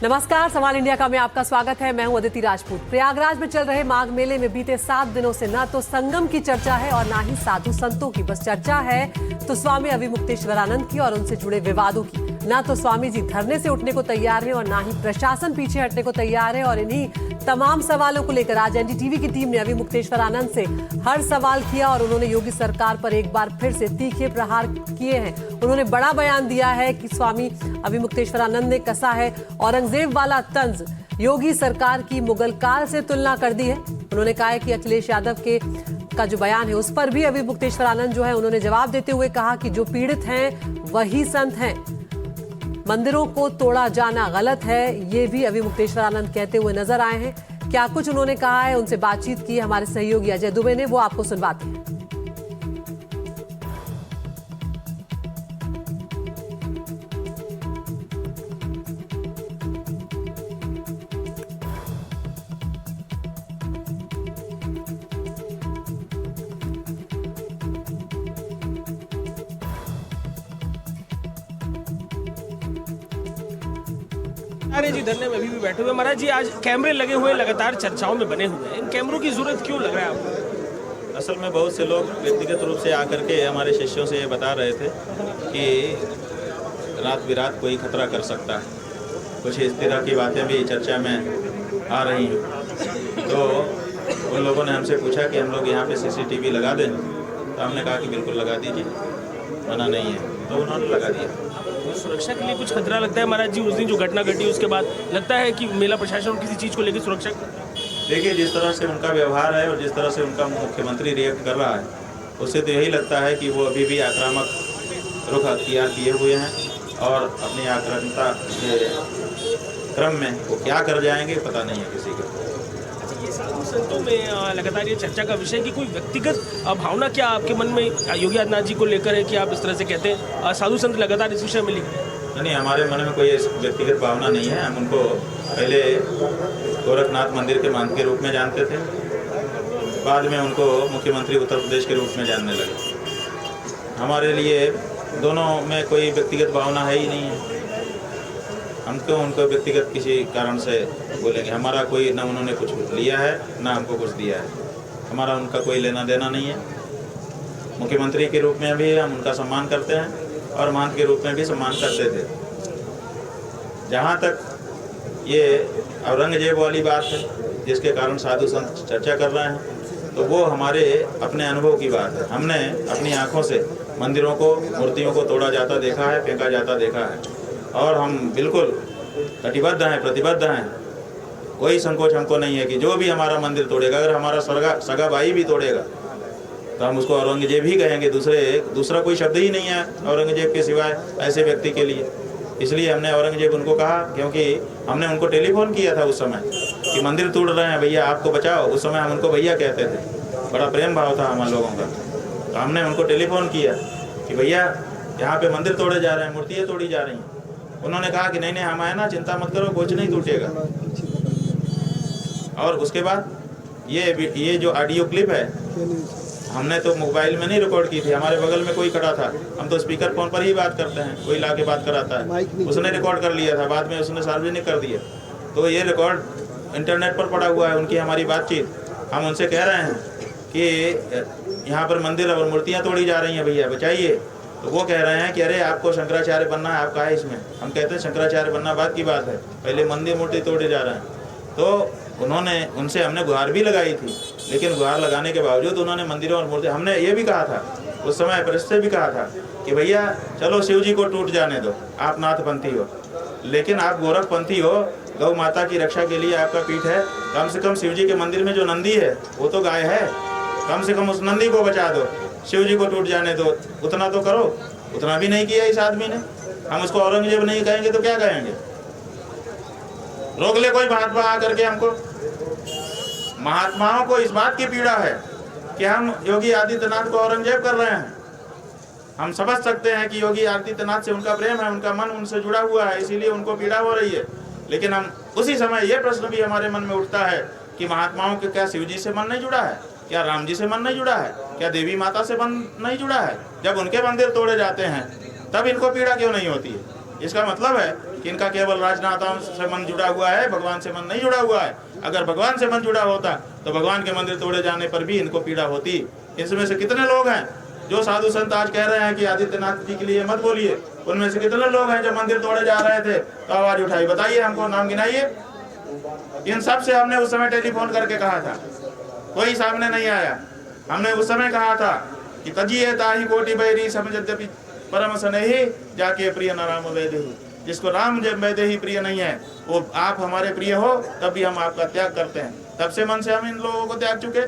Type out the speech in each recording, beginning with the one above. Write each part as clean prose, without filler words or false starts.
नमस्कार, सवाल इंडिया का में आपका स्वागत है। मैं हूं अदिति राजपूत। प्रयागराज में चल रहे माघ मेले में बीते 7 दिनों से न तो संगम की चर्चा है और ना ही साधु संतों की। बस चर्चा है तो स्वामी अविमुक्तेश्वरानंद की और उनसे जुड़े विवादों की। ना तो स्वामी जी धरने से उठने को तैयार है और ना ही प्रशासन पीछे हटने को तैयार है। और इन्हीं तमाम सवालों को लेकर आज एनडीटीवी की टीम ने अविमुक्तेश्वरानंद से हर सवाल किया और उन्होंने योगी सरकार पर एक बार फिर से तीखे प्रहार किए हैं। उन्होंने बड़ा बयान दिया है कि स्वामी अविमुक्तेश्वरानंद ने कसा है औरंगजेब वाला तंज, योगी सरकार की मुगल काल से तुलना कर दी है। उन्होंने कहा है कि अखिलेश यादव का जो बयान है उस पर भी अविमुक्तेश्वरानंद जो है उन्होंने जवाब देते हुए कहा कि जो पीड़ित हैं वही संत हैं, मंदिरों को तोड़ा जाना गलत है, ये भी अविमुक्तेश्वरानंद कहते हुए नजर आए हैं। क्या कुछ उन्होंने कहा है, उनसे बातचीत की हमारे सहयोगी अजय दुबे ने, वो आपको सुनवाते हैं। अरे जी, धरने में अभी भी बैठे हुए महाराज जी। आज कैमरे लगे हुए लगातार चर्चाओं में बने हुए हैं, इन कैमरों की जरूरत क्यों लग रहा है आपको? असल में बहुत से लोग व्यक्तिगत रूप से आकर के हमारे शिष्यों से ये बता रहे थे कि रात बिरात कोई खतरा कर सकता है। कुछ इस तरह की बातें भी चर्चा में आ रही हैं। तो उन लोगों ने हमसे पूछा कि हम लोग यहाँ पे सीसीटीवी लगा दें, तो हमने कहा कि बिल्कुल लगा दीजिए, मना नहीं है। तो उन्होंने लगा दिया। सुरक्षा के लिए कुछ खतरा लगता है महाराज जी? उस दिन जो घटना घटी उसके बाद लगता है कि मेला प्रशासन किसी चीज़ को लेकर सुरक्षा? देखिए, जिस तरह से उनका व्यवहार है और जिस तरह से उनका मुख्यमंत्री रिएक्ट कर रहा है, उससे तो यही लगता है कि वो अभी भी आक्रामक रुख अख्तियार किए हुए हैं और अपनी आक्रामकता के क्रम में वो क्या कर जाएंगे पता नहीं है किसी को। साधु संतों में लगातार ये चर्चा का विषय कि कोई व्यक्तिगत भावना क्या आपके मन में योगी आदित्यनाथ जी को लेकर है कि आप इस तरह से कहते हैं साधु संत लगातार इस विषय में लिख रहे हैं? नहीं, हमारे मन में कोई व्यक्तिगत भावना नहीं है। हम उनको पहले गोरखनाथ मंदिर के महंत के रूप में जानते थे, बाद में उनको मुख्यमंत्री उत्तर प्रदेश के रूप में जानने लगे। हमारे लिए दोनों में कोई व्यक्तिगत भावना है ही नहीं है। हम क्यों उनको व्यक्तिगत किसी कारण से बोलेंगे? हमारा कोई ना उन्होंने कुछ लिया है ना हमको कुछ दिया है, हमारा उनका कोई लेना देना नहीं है। मुख्यमंत्री के रूप में भी हम उनका सम्मान करते हैं और महंत के रूप में भी सम्मान करते थे। जहाँ तक ये औरंगजेब वाली बात है जिसके कारण साधु संत चर्चा कर रहे हैं, तो वो हमारे अपने अनुभव की बात है। हमने अपनी आँखों से मंदिरों को, मूर्तियों को तोड़ा जाता देखा है, फेंका जाता देखा है और हम बिल्कुल कटिबद्ध हैं, प्रतिबद्ध हैं। कोई संकोच हमको नहीं है कि जो भी हमारा मंदिर तोड़ेगा, अगर हमारा सगा भाई भी तोड़ेगा तो हम उसको औरंगजेब ही कहेंगे। दूसरा कोई शब्द ही नहीं है औरंगजेब के सिवाय ऐसे व्यक्ति के लिए। इसलिए हमने औरंगजेब उनको कहा, क्योंकि हमने उनको टेलीफोन किया था उस समय कि मंदिर तोड़ रहे हैं भैया, आपको बचाओ। उस समय हम उनको भैया कहते थे, बड़ा प्रेम भाव था हम लोगों का। तो हमने उनको टेलीफोन किया कि भैया यहाँ पे मंदिर तोड़े जा रहे हैं, मूर्तियाँ तोड़ी जा रही हैं। उन्होंने कहा कि नहीं हम आए ना, चिंता मत करो, कुछ नहीं टूटेगा। और उसके बाद ये जो ऑडियो क्लिप है हमने तो मोबाइल में नहीं रिकॉर्ड की थी, हमारे बगल में कोई खड़ा था। हम तो स्पीकर फोन पर ही बात करते हैं, कोई ला के बात कराता है, उसने रिकॉर्ड कर लिया था, बाद में उसने सार्वजनिक कर दिया। तो ये रिकॉर्ड इंटरनेट पर पड़ा हुआ है, उनकी हमारी बातचीत। हम उनसे कह रहे हैं कि यहाँ पर मंदिर और मूर्तियाँ तोड़ी जा रही हैं, भैया बचाइए। तो वो कह रहे हैं कि अरे आपको शंकराचार्य बनना है, आपका है इसमें। हम कहते हैं शंकराचार्य बनना बात की बात है, पहले मंदिर मूर्ति तोड़े जा रहे हैं। तो उनसे हमने गुहार भी लगाई थी, लेकिन गुहार लगाने के बावजूद उन्होंने मंदिरों और मूर्ति, हमने ये भी कहा था उस समय, प्रेस से भी कहा था कि भैया चलो शिव जी को टूट जाने दो, आप नाथपंथी हो, लेकिन आप गोरखपंथी हो, गौ माता की रक्षा के लिए आपका पीठ है। कम से कम शिव जी के मंदिर में जो नंदी है वो तो गाय है, कम से कम उस नंदी को बचा दो, शिव जी को टूट जाने दो, उतना तो करो। उतना भी नहीं किया इस आदमी ने। हम उसको औरंगजेब नहीं कहेंगे तो क्या कहेंगे? रोक ले कोई महात्मा आकर के हमको। महात्माओं को इस बात की पीड़ा है कि हम योगी आदित्यनाथ को औरंगजेब कर रहे हैं। हम समझ सकते हैं कि योगी आदित्यनाथ से उनका प्रेम है, उनका मन उनसे जुड़ा हुआ है, इसीलिए उनको पीड़ा हो रही है। लेकिन हम उसी समय ये प्रश्न भी हमारे मन में उठता है कि महात्माओं के क्या शिव जी से मन नहीं जुड़ा है? क्या राम जी से मन नहीं जुड़ा है? क्या देवी माता से मन नहीं जुड़ा है? जब उनके मंदिर तोड़े जाते हैं तब इनको पीड़ा क्यों नहीं होती है? इसका मतलब है कि इनका केवल राजनेताओं से मन जुड़ा हुआ है, भगवान से मन नहीं जुड़ा हुआ है। अगर भगवान से मन जुड़ा होता तो भगवान के मंदिर तोड़े जाने पर भी इनको पीड़ा होती। इसमें से कितने लोग हैं जो साधु संत आज कह रहे हैं कि आदित्यनाथ जी के लिए मत बोलिए, उनमें से कितने लोग हैं जो मंदिर तोड़े जा रहे थे तो आवाज उठाई? बताइए, हमको नाम गिनाइए। इन सब से हमने उस समय टेलीफोन करके कहा था, कोई सामने नहीं आया। हमने उस समय कहा था कि तजिए ताही कोटि बैरी समझद्यपि परम स्नेही जाके प्रिय न राम वैदेही। जिसको राम जब वैदेही प्रिय नहीं है, वो आप हमारे प्रिय हो तब भी हम आपका त्याग करते हैं। तब से मन से हम इन लोगों को त्याग चुके।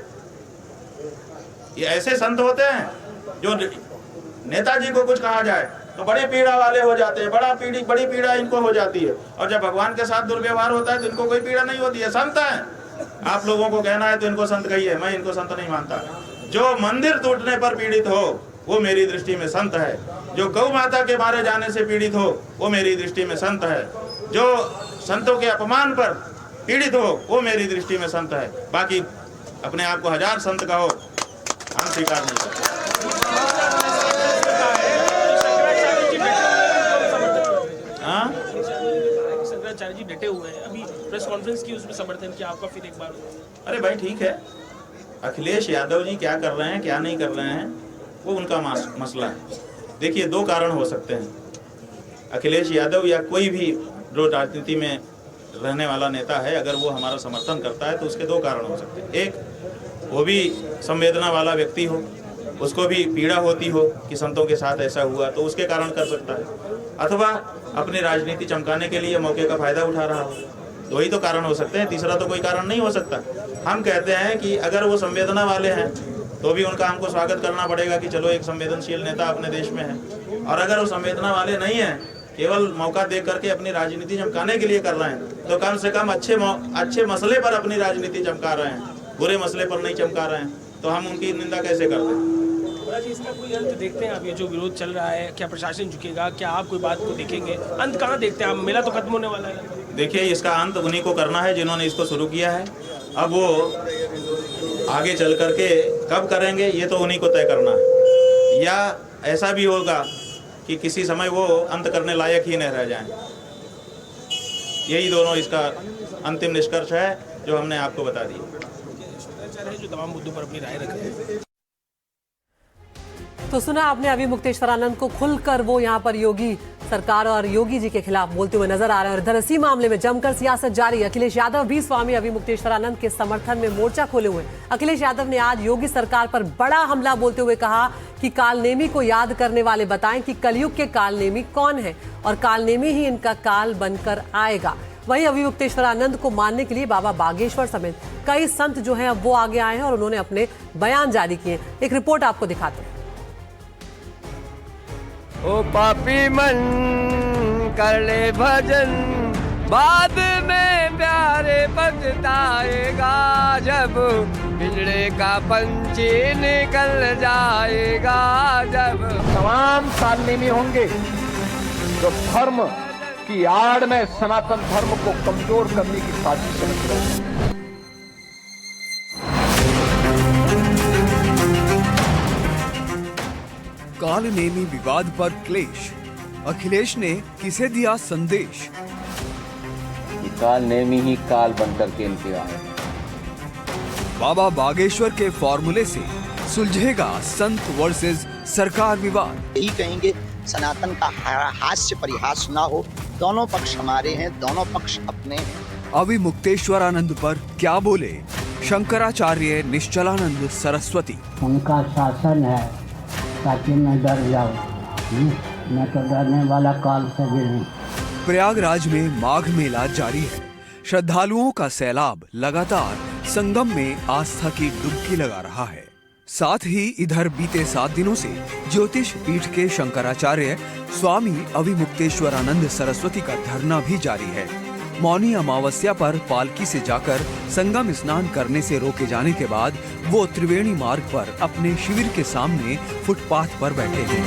ये ऐसे संत होते हैं जो नेताजी को कुछ कहा जाए तो बड़ी पीड़ा वाले हो जाते हैं, बड़ी पीड़ा इनको हो जाती है। और जब भगवान के साथ दुर्व्यवहार होता है तो इनको कोई पीड़ा नहीं होती है। संत है, आप लोगों को कहना है तो इनको संत कहिए, मैं इनको संत नहीं मानता। जो मंदिर टूटने पर पीड़ित हो वो मेरी दृष्टि में संत है। जो गौ माता के मारे जाने से पीड़ित हो वो मेरी दृष्टि में संत है। जो संतों के अपमान पर पीड़ित हो वो मेरी दृष्टि में संत है। बाकी अपने आप को हजार संत कहो, हम स्वीकार नहीं करते। शंकराचार्य जी डटे हुए हैं, अभी प्रेस कॉन्फ्रेंस की, उसमें समर्थन किया आपका फिर एक बार। अरे भाई ठीक है, अखिलेश यादव जी क्या कर रहे हैं क्या नहीं कर रहे हैं वो उनका मसला है। देखिए, दो कारण हो सकते हैं। अखिलेश यादव या कोई भी जो राजनीति में रहने वाला नेता है, अगर वो हमारा समर्थन करता है तो उसके दो कारण हो सकते हैं। एक, वो भी संवेदना वाला व्यक्ति हो, उसको भी पीड़ा होती हो कि संतों के साथ ऐसा हुआ, तो उसके कारण कर सकता है। अथवा अपनी राजनीति चमकाने के लिए मौके का फायदा उठा रहा हो। दो ही तो कारण हो सकते हैं, तीसरा तो कोई कारण नहीं हो सकता। हम कहते हैं कि अगर वो संवेदना वाले हैं तो भी उनका हमको स्वागत करना पड़ेगा कि चलो एक संवेदनशील नेता अपने देश में है। और अगर वो संवेदना वाले नहीं हैं, केवल मौका दे करके अपनी राजनीति चमकाने के लिए कर रहे हैं, तो कम से कम अच्छे मसले पर अपनी राजनीति चमका रहे हैं, बुरे मसले पर नहीं चमका रहे हैं, तो हम उनकी निंदा कैसे करते हैं? इसका कोई अंत देखते हैं आप? ये जो विरोध चल रहा है, क्या प्रशासन झुकेगा? क्या आप कोई बात को देखेंगे? अंत कहाँ देखते हैं आप? मेला तो खत्म होने वाला है। देखिए, इसका अंत उन्हीं को करना है जिन्होंने इसको शुरू किया है। अब वो आगे चल करके कब करेंगे ये तो उन्हीं को तय करना है। या ऐसा भी होगा कि किसी समय वो अंत करने लायक ही न रह जाएं। यही दोनों इसका अंतिम निष्कर्ष है जो हमने आपको बता दिया। जो तमाम मुद्दों पर अपनी राय रखें। तो सुना आपने अभी मुक्तेश्वरानंद को खुलकर वो यहाँ पर योगी सरकार और योगी जी के खिलाफ बोलते हुए नजर आ रहे हैं। और इधर इसी मामले में जमकर सियासत जारी है। अखिलेश यादव भी स्वामी अभी मुक्तेश्वरानंद के समर्थन में मोर्चा खोले हुए। अखिलेश यादव ने आज योगी सरकार पर बड़ा हमला बोलते हुए कहा कि कालनेमी को याद करने वाले बताएं कि कलयुग के कालनेमी कौन है और कालनेमी ही इनका काल बनकर आएगा। वहीं अभी मुक्तेश्वरानंद को मानने के लिए बाबा बागेश्वर समेत कई संत जो हैं अब वो आगे आए हैं और उन्होंने अपने बयान जारी किए। एक रिपोर्ट आपको दिखाते हैं। ओ पापी मन कर ले भजन, बाद में प्यारे पछताएगा, जब पिंजड़े का पंछी निकल जाएगा। जब तमाम कालनेमी होंगे जो धर्म की आड़ में सनातन धर्म को कमजोर करने की साजिश रच रहे हैं। कालनेमी विवाद पर क्लेश, अखिलेश ने किसे दिया संदेश? कालनेमी ही काल बनकर के इनके आए। बाबा बागेश्वर के फॉर्मूले से सुलझेगा संत वर्सेस सरकार विवाद। यही कहेंगे सनातन का हास्य परिहास ना हो, दोनों पक्ष हमारे हैं, दोनों पक्ष अपने। अभी मुक्तेश्वरानंद पर क्या बोले शंकराचार्य निश्चलानंद सरस्वती? उनका शासन है ताकि मैं डर जाऊं, मैं तो डरने वाला काल से भी नहीं। प्रयागराज में माघ मेला जारी है। श्रद्धालुओं का सैलाब लगातार संगम में आस्था की डुबकी लगा रहा है। साथ ही इधर बीते 7 दिनों से ज्योतिष पीठ के शंकराचार्य स्वामी अभिमुक्तेश्वरानंद सरस्वती का धरना भी जारी है। मौनी अमावस्या पर पालकी से जाकर संगम स्नान करने से रोके जाने के बाद वो त्रिवेणी मार्ग पर अपने शिविर के सामने फुटपाथ पर बैठे हैं।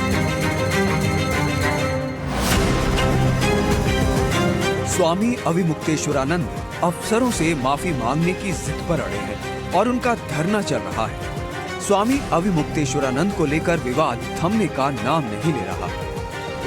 स्वामी अभिमुक्तेश्वरानंद अफसरों से माफी मांगने की जिद पर अड़े हैं और उनका धरना चल रहा है। स्वामी अभिमुक्तेश्वरानंद को लेकर विवाद थमने का नाम नहीं ले रहा।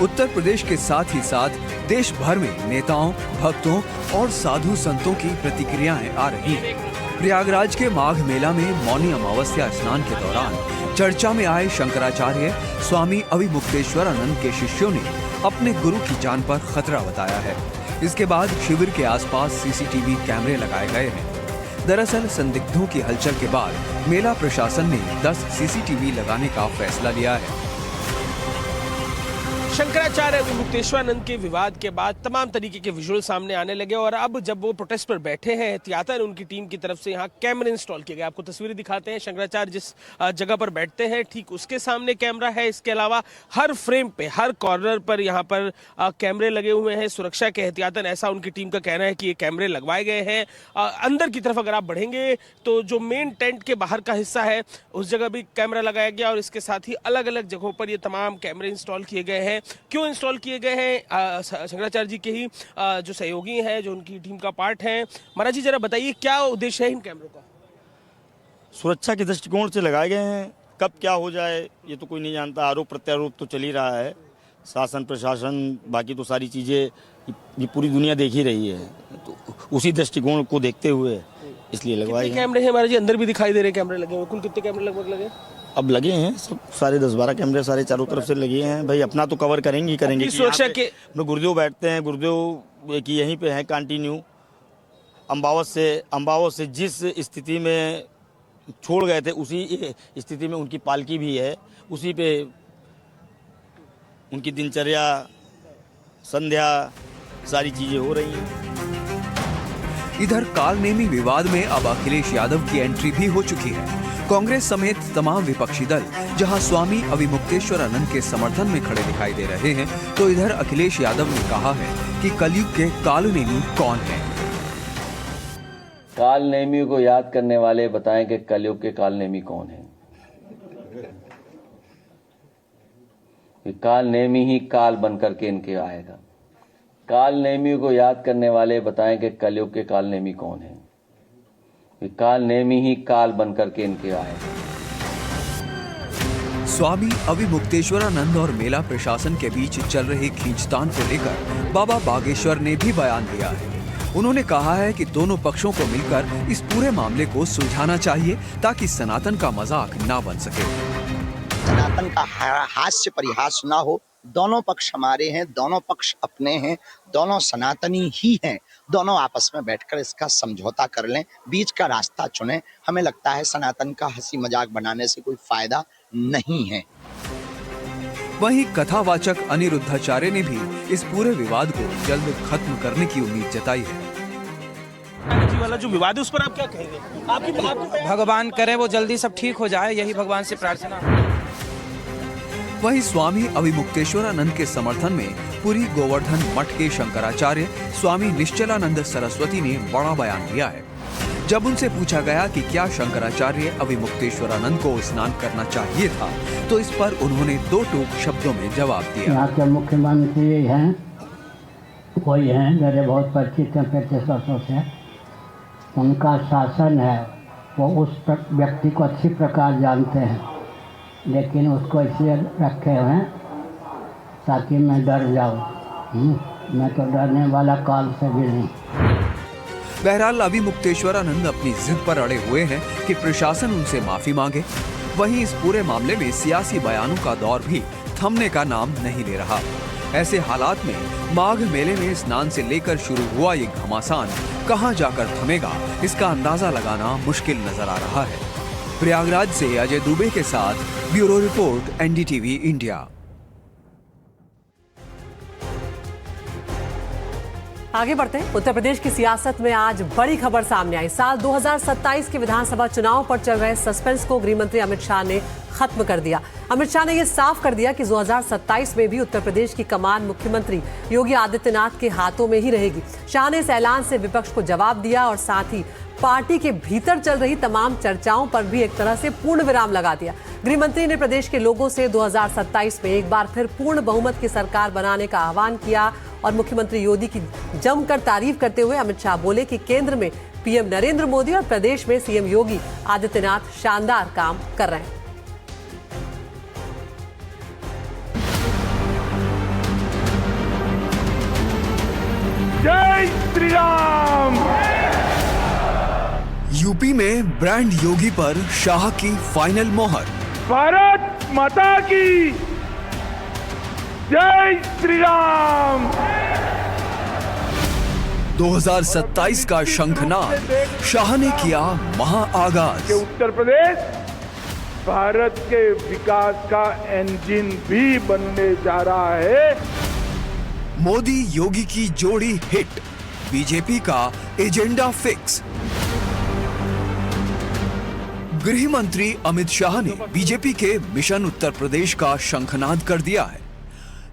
उत्तर प्रदेश के साथ ही साथ देश भर में नेताओं, भक्तों और साधु संतों की प्रतिक्रियाएं आ रही हैं। प्रयागराज के माघ मेला में मौनी अमावस्या स्नान के दौरान चर्चा में आए शंकराचार्य स्वामी अविमुक्तेश्वरानंद के शिष्यों ने अपने गुरु की जान पर खतरा बताया है। इसके बाद शिविर के आसपास सीसीटीवी कैमरे लगाए गए हैं। दरअसल संदिग्धों की हलचल के बाद मेला प्रशासन ने 10 सीसीटीवी लगाने का फैसला लिया है। शंकराचार्य अविमुक्तेश्वरानंद के विवाद के बाद तमाम तरीके के विजुअल सामने आने लगे और अब जब वो प्रोटेस्ट पर बैठे हैं, एहतियातन उनकी टीम की तरफ से यहाँ कैमरे इंस्टॉल किए गए। आपको तस्वीरें दिखाते हैं। शंकराचार्य जिस जगह पर बैठते हैं ठीक उसके सामने कैमरा है। इसके अलावा हर फ्रेम पे, हर कॉर्नर पर यहाँ पर कैमरे लगे हुए हैं सुरक्षा के एहतियातन। ऐसा उनकी टीम का कहना है कि ये कैमरे लगवाए गए हैं। अंदर की तरफ अगर आप बढ़ेंगे तो जो मेन टेंट के बाहर का हिस्सा है उस जगह भी कैमरा लगाया गया और इसके साथ ही अलग अलग जगहों पर ये तमाम कैमरे इंस्टॉल किए गए हैं। क्यों इंस्टॉल किए गए हैं? शंकराचार्य जी के ही जो सहयोगी हैं, जो उनकी टीम का पार्ट हैं। महाराज जी जरा बताइए क्या उद्देश्य है इन कैमरों का? सुरक्षा के दृष्टिकोण से लगाए गए हैं। कब क्या हो जाए ये तो कोई नहीं जानता। आरोप प्रत्यारोप तो चल ही रहा है। शासन प्रशासन बाकी तो सारी चीज़ें ये पूरी दुनिया देख ही रही है, तो उसी दृष्टिकोण को देखते हुए इसलिए लगवाए हैं। कैमरे हैं महाराज जी? अंदर भी दिखाई दे रहे कैमरे लगे हुए। कुल कितने कैमरे लगभग लगे? अब लगे हैं सब सारे 10-12 कैमरे सारे चारों तरफ से लगे हैं। भाई अपना तो कवर करेंगे ही करेंगे। सुरक्षा के गुरुदेव बैठते हैं, गुरुदेव की यहीं पे है कंटिन्यू। अम्बावत से जिस स्थिति में छोड़ गए थे उसी स्थिति में उनकी पालकी भी है। उसी पे उनकी दिनचर्या, संध्या, सारी चीजें हो रही हैं। इधर कालनेमी विवाद में अब अखिलेश यादव की एंट्री भी हो चुकी है। कांग्रेस समेत तमाम विपक्षी दल जहां स्वामी अविमुक्तेश्वरानंद के समर्थन में खड़े दिखाई दे रहे हैं, तो इधर अखिलेश यादव ने कहा है कि कलयुग के कालनेमी कौन है। कालनेमी को याद करने वाले बताएं कि कलयुग के कालनेमी कौन है। कि कालनेमी ही काल बनकर के इनके आएगा। कालनेमी को याद करने वाले बताएं कि कलयुग के कालनेमी कौन है। कालनेमी ही काल बनकर के इनके आएगा। स्वामी अविमुक्तेश्वरानंद और मेला प्रशासन के बीच चल रहे खींचतान को लेकर बाबा बागेश्वर ने भी बयान दिया है। उन्होंने कहा है कि दोनों पक्षों को मिलकर इस पूरे मामले को सुलझाना चाहिए ताकि सनातन का मजाक ना बन सके। सनातन का हास्य परिहास ना हो। दोनों पक्ष हमारे हैं, दोनों पक्ष अपने हैं, दोनों सनातनी ही हैं। दोनों आपस में बैठकर इसका समझौता कर लें, बीच का रास्ता चुनें। हमें लगता है सनातन का हंसी मजाक बनाने से कोई फायदा नहीं है। वहीं कथावाचक अनिरुद्धाचार्य ने भी इस पूरे विवाद को जल्द खत्म करने की उम्मीद जताई है। जी वाला जो विवाद है उस पर आप क्या कहेंगे? आपकी भगवान करे वो जल्दी सब ठीक हो जाए, यही भगवान से प्रार्थना। वहीं स्वामी अविमुक्तेश्वरानंद के समर्थन में पुरी गोवर्धन मठ के शंकराचार्य स्वामी निश्चलानंद सरस्वती ने बड़ा बयान दिया है। जब उनसे पूछा गया कि क्या शंकराचार्य अविमुक्तेश्वरानंद को स्नान करना चाहिए था, तो इस पर उन्होंने 2 टूक शब्दों में जवाब दिया। यहाँ के मुख्यमंत्री हैं, कोई हैं मेरे बहुत परिचित हैं 35 वर्षों से। उनका शासन है, वो उस व्यक्ति को अच्छी प्रकार जानते हैं, लेकिन उसको इसलिए रखे हुए हैं ताकि मैं डर जाऊं। मैं तो डरने वाला काल से भी नहीं। बहरहाल अविमुक्तेश्वरानंद अपनी जिद पर अड़े हुए हैं कि प्रशासन उनसे माफी मांगे। वहीं इस पूरे मामले में सियासी बयानों का दौर भी थमने का नाम नहीं ले रहा। ऐसे हालात में माघ मेले में स्नान से लेकर शुरू हुआ ये घमासान कहां जाकर थमेगा, इसका अंदाजा लगाना मुश्किल नजर आ रहा है। प्रयागराज से अजय दुबे के साथ ब्यूरो रिपोर्ट, एनडीटीवी इंडिया। आगे बढ़ते हैं। उत्तर प्रदेश की सियासत में आज बड़ी खबर सामने आई। साल 2027 के विधानसभा चुनाव पर चल रहे सस्पेंस को गृह मंत्री अमित शाह ने खत्म कर दिया। अमित शाह ने यह साफ कर दिया कि 2027 में भी उत्तर प्रदेश की कमान मुख्यमंत्री योगी आदित्यनाथ के हाथों में ही रहेगी। शाह ने इस ऐलान से विपक्ष को जवाब दिया और साथ ही पार्टी के भीतर चल रही तमाम चर्चाओं पर भी एक तरह से पूर्ण विराम लगा दिया। गृह मंत्री ने प्रदेश के लोगों से 2027 में एक बार फिर पूर्ण बहुमत की सरकार बनाने का आह्वान किया और मुख्यमंत्री योगी की जमकर तारीफ करते हुए अमित शाह बोले कि केंद्र में पीएम नरेंद्र मोदी और प्रदेश में सीएम योगी आदित्यनाथ शानदार काम कर रहे हैं। जय श्री राम। यूपी में ब्रांड योगी पर शाह की फाइनल मोहर। भारत माता की जय श्री राम। 2027 का शंखनाद, शाह ने किया महाआगाज। उत्तर प्रदेश भारत के विकास का इंजन भी बनने जा रहा है। मोदी योगी की जोड़ी हिट, बीजेपी का एजेंडा फिक्स। गृह मंत्री अमित शाह ने बीजेपी के मिशन उत्तर प्रदेश का शंखनाद कर दिया है।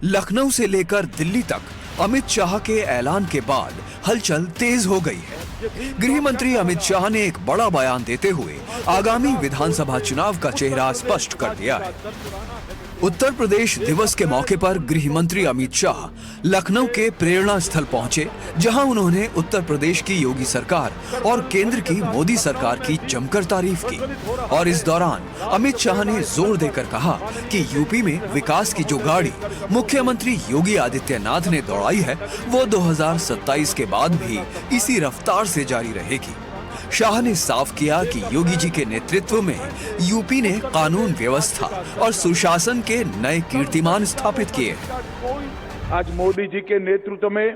लखनऊ से लेकर दिल्ली तक अमित शाह के ऐलान के बाद हलचल तेज हो गई है। गृह मंत्री अमित शाह ने एक बड़ा बयान देते हुए आगामी विधानसभा चुनाव का चेहरा स्पष्ट कर दिया है। उत्तर प्रदेश दिवस के मौके पर गृह मंत्री अमित शाह लखनऊ के प्रेरणा स्थल पहुंचे, जहां उन्होंने उत्तर प्रदेश की योगी सरकार और केंद्र की मोदी सरकार की जमकर तारीफ की। और इस दौरान अमित शाह ने जोर देकर कहा कि यूपी में विकास की जो गाड़ी मुख्यमंत्री योगी आदित्यनाथ ने दौड़ाई है, वो 2027 के बाद भी इसी रफ्तार से जारी रहेगी। शाह ने साफ किया कि योगी जी के नेतृत्व में यूपी ने कानून व्यवस्था और सुशासन के नए कीर्तिमान स्थापित किए हैं। आज मोदी जी के नेतृत्व में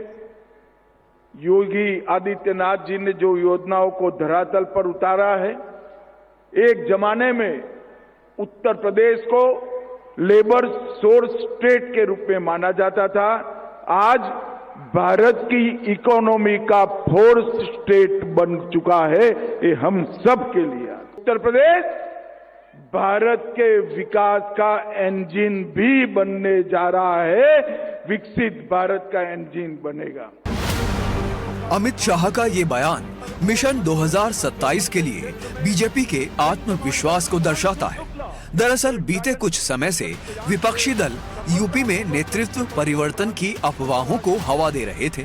योगी आदित्यनाथ जी ने जो योजनाओं को धरातल पर उतारा है, एक जमाने में उत्तर प्रदेश को लेबर सोर्स स्टेट के रूप में माना जाता था, आज भारत की इकोनॉमी का फोर्थ स्टेट बन चुका है। ये हम सब के लिए उत्तर प्रदेश भारत के विकास का इंजन भी बनने जा रहा है, विकसित भारत का इंजन बनेगा। अमित शाह का ये बयान मिशन 2027 के लिए बीजेपी के आत्मविश्वास को दर्शाता है। दरअसल बीते कुछ समय से विपक्षी दल यूपी में नेतृत्व परिवर्तन की अफवाहों को हवा दे रहे थे,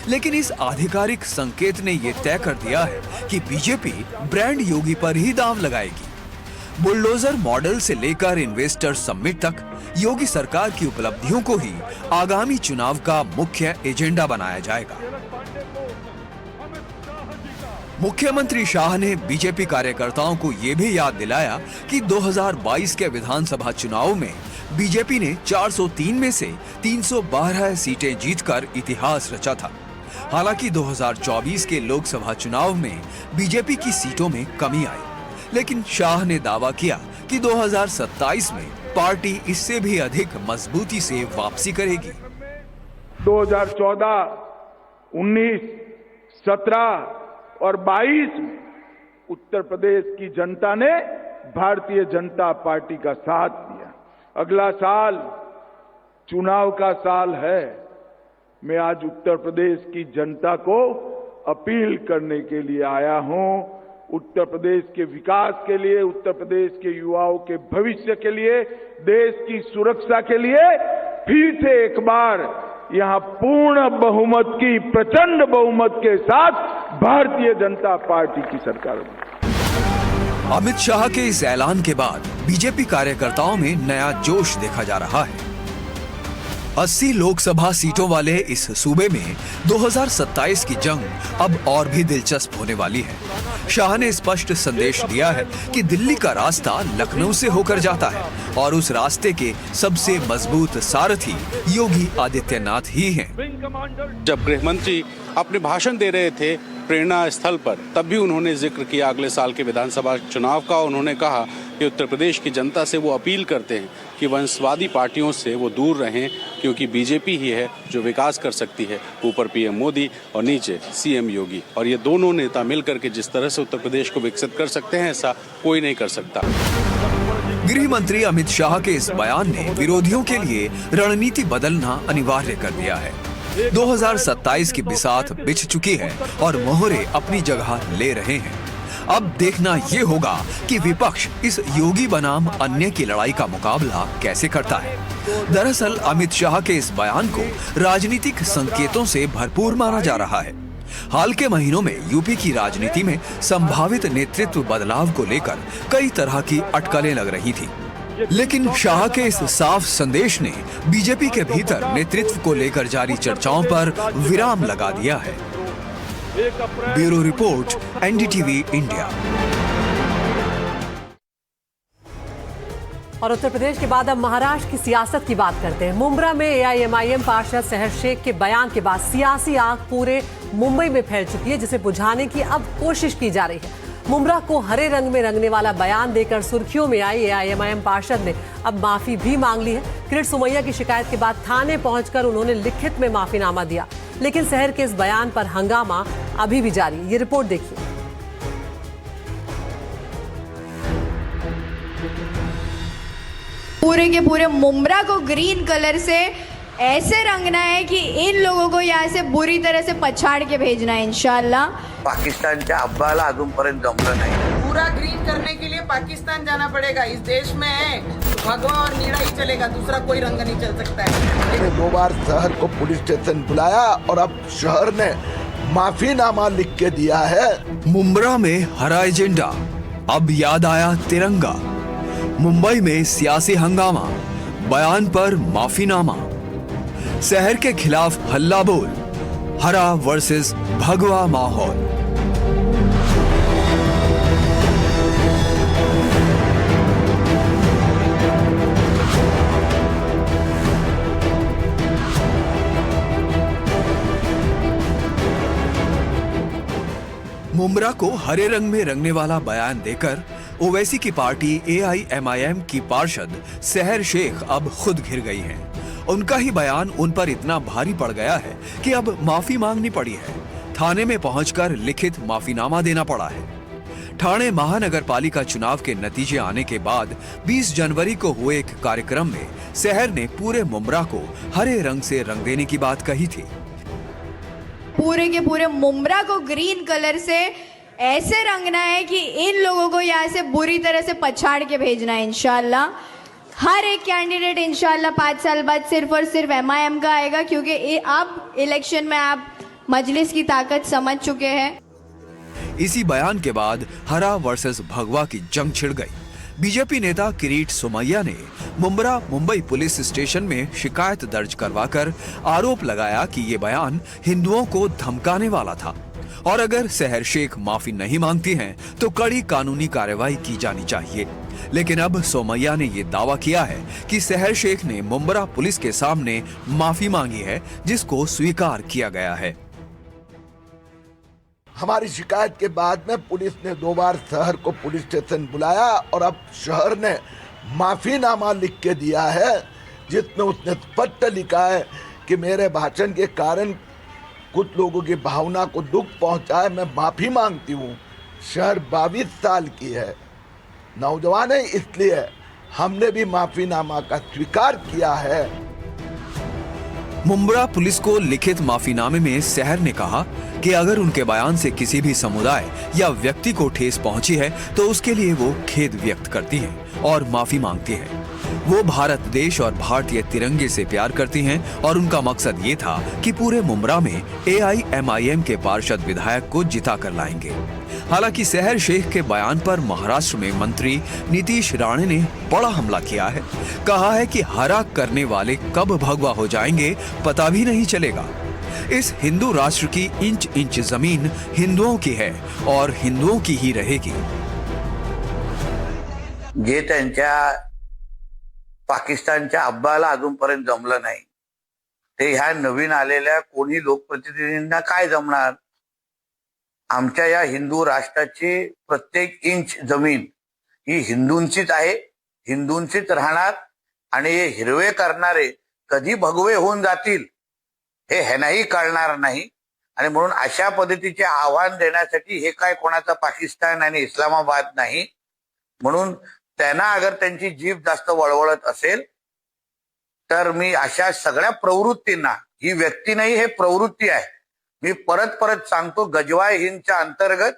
लेकिन इस आधिकारिक संकेत ने ये तय कर दिया है कि बीजेपी ब्रांड योगी पर ही दांव लगाएगी। बुलडोजर मॉडल से लेकर इन्वेस्टर समिट तक योगी सरकार की उपलब्धियों को ही आगामी चुनाव का मुख्य एजेंडा बनाया जाएगा। मुख्यमंत्री शाह ने बीजेपी कार्यकर्ताओं को ये भी याद दिलाया कि 2022 के विधानसभा चुनाव में बीजेपी ने 403 में से 312 सीटें जीतकर इतिहास रचा था। हालांकि 2024 के लोकसभा चुनाव में बीजेपी की सीटों में कमी आई, लेकिन शाह ने दावा किया कि 2027 में पार्टी इससे भी अधिक मजबूती से वापसी करेगी। 2014, 19, 17 और 22 में उत्तर प्रदेश की जनता ने भारतीय जनता पार्टी का साथ दिया। अगला साल चुनाव का साल है। मैं आज उत्तर प्रदेश की जनता को अपील करने के लिए आया हूं। उत्तर प्रदेश के विकास के लिए, उत्तर प्रदेश के युवाओं के भविष्य के लिए, देश की सुरक्षा के लिए फिर से एक बार यहां पूर्ण बहुमत की, प्रचंड बहुमत के साथ भारतीय जनता पार्टी की सरकार बनी। अमित शाह के इस ऐलान के बाद बीजेपी कार्यकर्ताओं में नया जोश देखा जा रहा है। 80 लोकसभा सीटों वाले इस सूबे में 2027 की जंग अब और भी दिलचस्प होने वाली है। शाह ने स्पष्ट संदेश दिया है कि दिल्ली का रास्ता लखनऊ से होकर जाता है और उस रास्ते के सबसे मजबूत सारथी योगी आदित्यनाथ ही हैं। जब गृह मंत्री अपने भाषण दे रहे थे प्रेरणा स्थल पर, तब भी उन्होंने जिक्र किया अगले साल के विधानसभा चुनाव का। उन्होंने कहा कि उत्तर प्रदेश की जनता से वो अपील करते हैं कि वंशवादी पार्टियों से वो दूर रहें, क्योंकि बीजेपी ही है जो विकास कर सकती है। ऊपर पीएम मोदी और नीचे सीएम योगी, और ये दोनों नेता मिलकर के जिस तरह से उत्तर प्रदेश को विकसित कर सकते हैं, ऐसा कोई नहीं कर सकता। गृह मंत्री अमित शाह के इस बयान ने विरोधियों के लिए रणनीति बदलना अनिवार्य कर दिया है। 2027 की बिसात बिछ चुकी है और मोहरे अपनी जगह ले रहे हैं। अब देखना ये होगा कि विपक्ष इस योगी बनाम अन्य की लड़ाई का मुकाबला कैसे करता है। दरअसल अमित शाह के इस बयान को राजनीतिक संकेतों से भरपूर माना जा रहा है। हाल के महीनों में यूपी की राजनीति में संभावित नेतृत्व बदलाव को लेकर कई तरह की अटकलें लग रही थी, लेकिन शाह के इस साफ संदेश ने बीजेपी के भीतर नेतृत्व को लेकर जारी चर्चाओं पर विराम लगा दिया है। Bureau report, NDTV India. और उत्तर प्रदेश के बाद अब महाराष्ट्र की सियासत की बात करते हैं। मुंब्रा में एआईएमआईएम पार्षद सहर शेख के बयान के बाद सियासी आग पूरे मुंबई में फैल चुकी है, जिसे बुझाने की अब कोशिश की जा रही है। मुंब्रा को हरे रंग में रंगने वाला बयान देकर सुर्खियों में आई एआईएमआईएम पार्षद ने अब माफी भी मांग ली है। किरीट सोमैया की शिकायत के बाद थाने पहुंचकर उन्होंने लिखित में माफीनामा दिया, लेकिन सहर के इस बयान पर हंगामा अभी भी जारी है। ये रिपोर्ट देखिए। पूरे के पूरे मुंब्रा को ग्रीन कलर से ऐसे रंगना है कि इन लोगों को यहाँ से बुरी तरह से पछाड़ के भेजना है इंशाल्लाह। पाकिस्तानच्या अब्बाला अजूनपर्यंत जमलं नाही। पूरा ग्रीन करने के लिए पाकिस्तान जाना पड़ेगा। इस देश में भगवा और नीला ही चलेगा, दूसरा कोई रंग नहीं चल सकता है। 2 बार शहर को पुलिस स्टेशन बुलाया और अब शहर ने माफीनामा लिख के दिया है। मुंब्रा में हरा एजेंडा, अब याद आया तिरंगा। मुंबई में सियासी हंगामा, बयान पर माफीनामा। शहर के खिलाफ हल्ला बोल, हरा वर्सेस भगवा माहौल। मुंब्रा को हरे रंग में रंगने वाला बयान देकर ओवैसी की पार्टी एआईएमआईएम की पार्षद सहर शेख अब खुद घिर गई हैं। उनका ही बयान उन पर इतना भारी पड़ गया है कि अब माफी मांगनी पड़ी है। थाने में पहुंचकर लिखित माफीनामा देना पड़ा है। ठाणे महानगर पालिका चुनाव के नतीजे आने के बाद 20 जनवरी को हुए एक कार्यक्रम में सहर ने पूरे मुंब्रा को हरे रंग से रंग देने की बात कही थी। पूरे के पूरे मुंब्रा को ग्रीन कलर से ऐसे रंगना है कि इन लोगों को यहाँ से बुरी तरह से पछाड़ के भेजना है इंशाल्लाह। हर एक कैंडिडेट इंशाल्लाह 5 साल बाद सिर्फ और सिर्फ एमआईएम का आएगा, क्योंकि अब इलेक्शन में आप मजलिस की ताकत समझ चुके हैं। इसी बयान के बाद हरा वर्सेस भगवा की जंग छिड़ गई। बीजेपी नेता किरीट सोमैया ने मुंब्रा मुंबई पुलिस स्टेशन में शिकायत दर्ज करवाकर आरोप लगाया कि ये बयान हिंदुओं को धमकाने वाला था और अगर सहर शेख माफी नहीं मांगती हैं तो कड़ी कानूनी कार्रवाई की जानी चाहिए। लेकिन अब सोमैया ने ये दावा किया है कि सहर शेख ने मुंब्रा पुलिस के सामने माफी मांगी है, जिसको स्वीकार किया गया है। हमारी शिकायत के बाद में पुलिस ने 2 बार शहर को पुलिस स्टेशन बुलाया और अब शहर ने माफीनामा लिख के दिया है, जिसमें उसने स्पष्ट लिखा है कि मेरे भाषण के कारण कुछ लोगों की भावना को दुख पहुंचा है, मैं माफी मांगती हूं। शहर 22 साल की है, नौजवान है, इसलिए हमने भी माफीनामा का स्वीकार किया है। मुंब्रा पुलिस को लिखित माफीनामे में सहर ने कहा कि अगर उनके बयान से किसी भी समुदाय या व्यक्ति को ठेस पहुंची है तो उसके लिए वो खेद व्यक्त करती हैं और माफी मांगती हैं। वो भारत देश और भारतीय तिरंगे से प्यार करती हैं और उनका मकसद ये था कि पूरे मुंब्रा में एआईएमआईएम के पार्षद विधायक को जिता कर लाएंगे। हालांकि सहर शेख के बयान पर महाराष्ट्र में मंत्री नीतीश राणे ने बड़ा हमला किया है। कहा है कि हरा करने वाले कब भगवा हो जाएंगे पता भी नहीं चलेगा। इस हिंदू राष्ट्र की इंच इंच जमीन हिंदुओं की है और हिंदुओं की ही रहेगी। जे त्यांच्या पाकिस्तानच्या अब्बाला अजूनपर्यंत जमलं नाही, ते ह्या नवीन आलेल्या कोणी लोकप्रतिनिधींना काय जमणार? आमच्या या हिंदू राष्ट्राची प्रत्येक इंच जमीन ही हिंदूंचीच आहे, हिंदूंचीच राहणार आणि हे हिरवे करणारे कधी भगवे होऊन जातील हे ह्यांनाही कळणार नाही। आणि म्हणून अशा पद्धतीचे आव्हान देण्यासाठी हे काय कोणाचा पाकिस्तान आणि इस्लामाबाद नाही। म्हणून त्यांना अगर त्यांची जीभ जास्त वळवळत असेल तर मी अशा सगळ्या प्रवृत्तींना, ही व्यक्ती नाही हे प्रवृत्ती आहे, मी परत परत सांगतो, गजवाय हिंदच्या अंतर्गत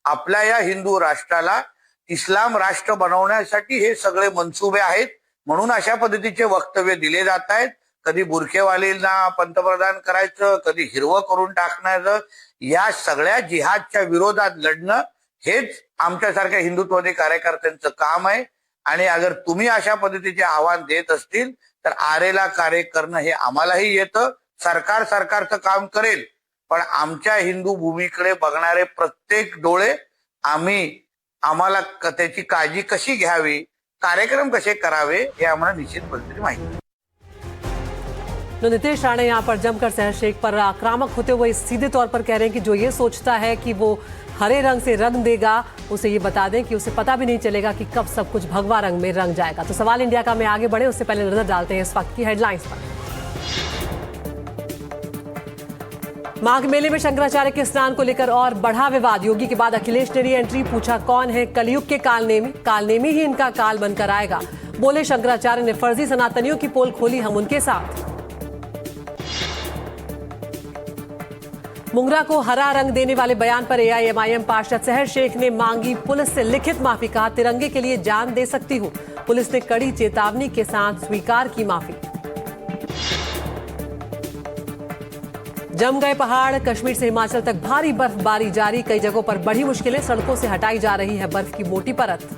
आपल्या या हिंदू राष्ट्राला इस्लाम राष्ट्र बनवण्यासाठी हे सगळे मनसुबे आहेत। म्हणून अशा पद्धतीचे वक्तव्य दिले जात आहेत। कधी बुरखेवालींना पंतप्रधान करायचं, कधी हिरवं करून टाकण्याचं, या सगळ्या जिहादच्या विरोधात लढणं हेच आमच्यासारख्या हिंदुत्ववादी कार्यकर्त्यांचं काम आहे। आणि अगर तुम्ही अशा पद्धतीचे आव्हान देत असतील तर आरेला कार्य करणं हे आम्हालाही येतं। सरकारचं काम करेल, पण आमच्या हिंदू भूमीकडे बघणारे प्रत्येक डोळे आम्हाला त्याची काळजी कशी घ्यावी, कार्यक्रम कसे करावे हे आम्हाला निश्चित पद्धतीने माहिती आहे. तो नीतीश राणे यहाँ पर जमकर शहर शेख पर आक्रामक होते हुए सीधे तौर पर कह रहे हैं कि जो ये सोचता है कि वो हरे रंग से रंग देगा, उसे ये बता दें कि उसे पता भी नहीं चलेगा कि कब सब कुछ भगवा रंग में रंग जाएगा. तो सवाल इंडिया का में आगे बढ़े उससे पहले नजर डालते हैं इस वक्त की हेडलाइंस पर. माघ मेले में शंकराचार्य के स्नान को लेकर और बढ़ा विवाद. योगी के बाद अखिलेश ने री एंट्री, पूछा कौन है कलयुग के कालनेमी ही इनका काल बनकर आएगा. बोले शंकराचार्य ने फर्जी सनातनियों की पोल खोली, हम उनके साथ. मुंगरा को हरा रंग देने वाले बयान पर एआईएमआईएम पार्षद शहर शेख ने मांगी पुलिस से लिखित माफी. कहा तिरंगे के लिए जान दे सकती हूं. पुलिस ने कड़ी चेतावनी के साथ स्वीकार की माफी. जम गए पहाड़, कश्मीर से हिमाचल तक भारी बर्फबारी जारी. कई जगहों पर बढ़ी मुश्किलें, सड़कों से हटाई जा रही है बर्फ की मोटी परत.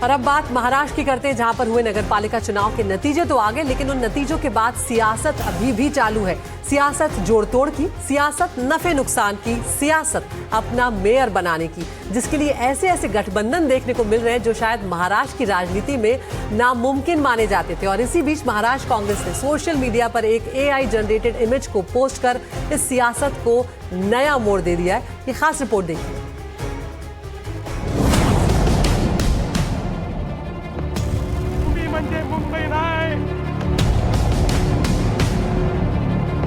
और अब बात महाराष्ट्र की करते हैं, जहां पर हुए नगरपालिका चुनाव के नतीजे तो आ गए, लेकिन उन नतीजों के बाद सियासत अभी भी चालू है. सियासत जोड़ तोड़ की, सियासत नफे नुकसान की, सियासत अपना मेयर बनाने की, जिसके लिए ऐसे ऐसे गठबंधन देखने को मिल रहे हैं जो शायद महाराष्ट्र की राजनीति में नामुमकिन माने जाते थे. और इसी बीच महाराष्ट्र कांग्रेस ने सोशल मीडिया पर एक एआई जनरेटेड इमेज को पोस्ट कर इस सियासत को नया मोड़ दे दिया है. ये खास रिपोर्ट देखिए.